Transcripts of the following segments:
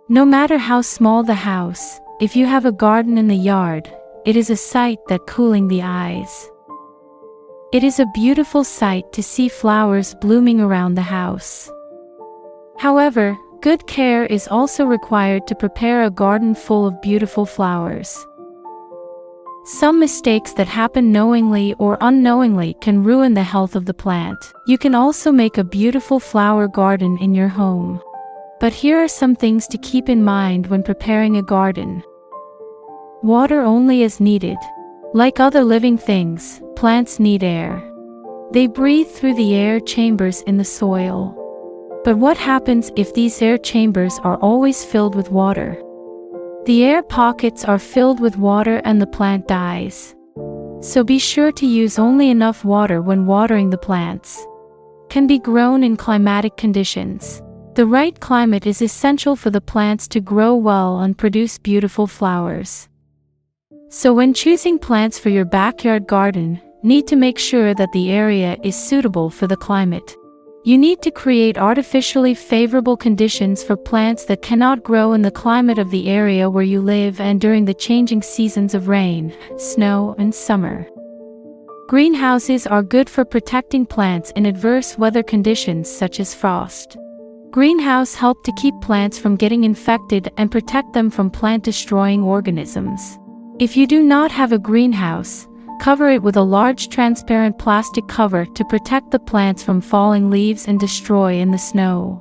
No matter how small the house, if you have a garden in the yard, it is a sight that cooling the eyes. It is a beautiful sight to see flowers blooming around the house. However, good care is also required to prepare a garden full of beautiful flowers. Some mistakes that happen knowingly or unknowingly can ruin the health of the plant. You can also make a beautiful flower garden in your home. But here are some things to keep in mind when preparing a garden. Water only as needed. Like other living things, plants need air. They breathe through the air chambers in the soil. But what happens if these air chambers are always filled with water? The air pockets are filled with water and the plant dies. So be sure to use only enough water when watering the plants. Can be grown in climatic conditions. The right climate is essential for the plants to grow well and produce beautiful flowers. So when choosing plants for your backyard garden, need to make sure that the area is suitable for the climate. You need to create artificially favorable conditions for plants that cannot grow in the climate of the area where you live and during the changing seasons of rain, snow, and summer. Greenhouses are good for protecting plants in adverse weather conditions such as frost. Greenhouses help to keep plants from getting infected and protect them from plant-destroying organisms. If you do not have a greenhouse, cover it with a large transparent plastic cover to protect the plants from falling leaves and destroy in the snow.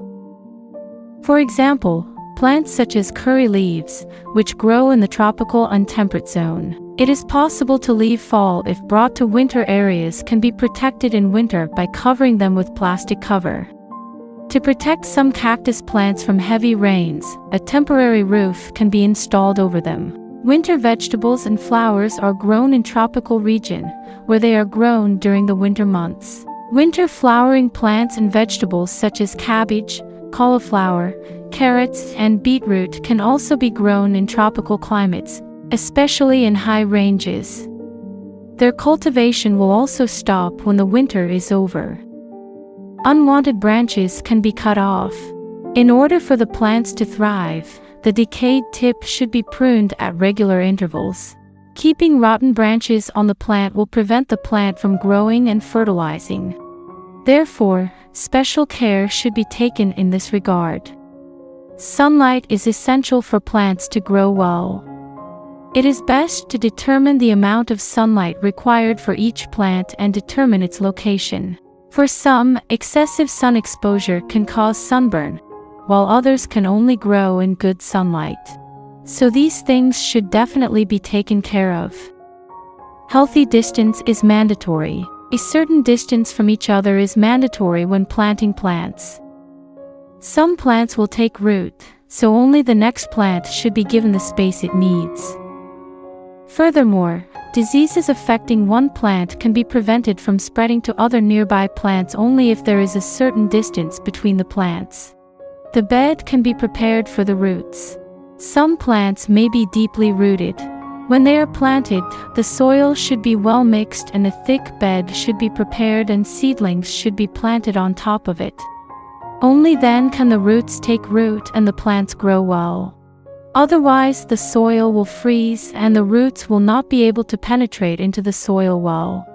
For example, plants such as curry leaves, which grow in the tropical and temperate zone. It is possible to leave fall if brought to winter areas can be protected in winter by covering them with plastic cover. To protect some cactus plants from heavy rains, a temporary roof can be installed over them. Winter vegetables and flowers are grown in tropical region, where they are grown during the winter months. Winter flowering plants and vegetables such as cabbage, cauliflower, carrots, and beetroot can also be grown in tropical climates, especially in high ranges. Their cultivation will also stop when the winter is over. Unwanted branches can be cut off. In order for the plants to thrive, the decayed tip should be pruned at regular intervals. Keeping rotten branches on the plant will prevent the plant from growing and fertilizing. Therefore, special care should be taken in this regard. Sunlight is essential for plants to grow well. It is best to determine the amount of sunlight required for each plant and determine its location. For some, excessive sun exposure can cause sunburn, while others can only grow in good sunlight. So these things should definitely be taken care of. Healthy distance is mandatory. A certain distance from each other is mandatory when planting plants. Some plants will take root, so only the next plant should be given the space it needs. Furthermore, diseases affecting one plant can be prevented from spreading to other nearby plants only if there is a certain distance between the plants. The bed can be prepared for the roots. Some plants may be deeply rooted. When they are planted, the soil should be well mixed and a thick bed should be prepared and seedlings should be planted on top of it. Only then can the roots take root and the plants grow well. Otherwise, the soil will freeze and the roots will not be able to penetrate into the soil well.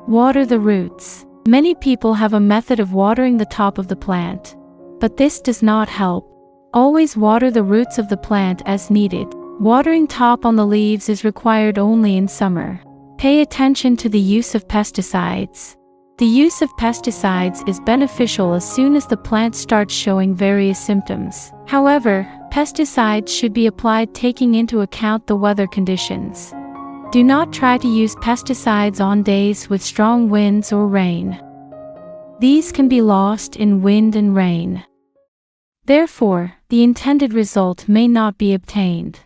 Water the roots. Many people have a method of watering the top of the plant, but this does not help. Always water the roots of the plant as needed. Watering top on the leaves is required only in summer. Pay attention to the use of pesticides. The use of pesticides is beneficial as soon as the plant starts showing various symptoms. However, pesticides should be applied taking into account the weather conditions. Do not try to use pesticides on days with strong winds or rain. These can be lost in wind and rain. Therefore, the intended result may not be obtained.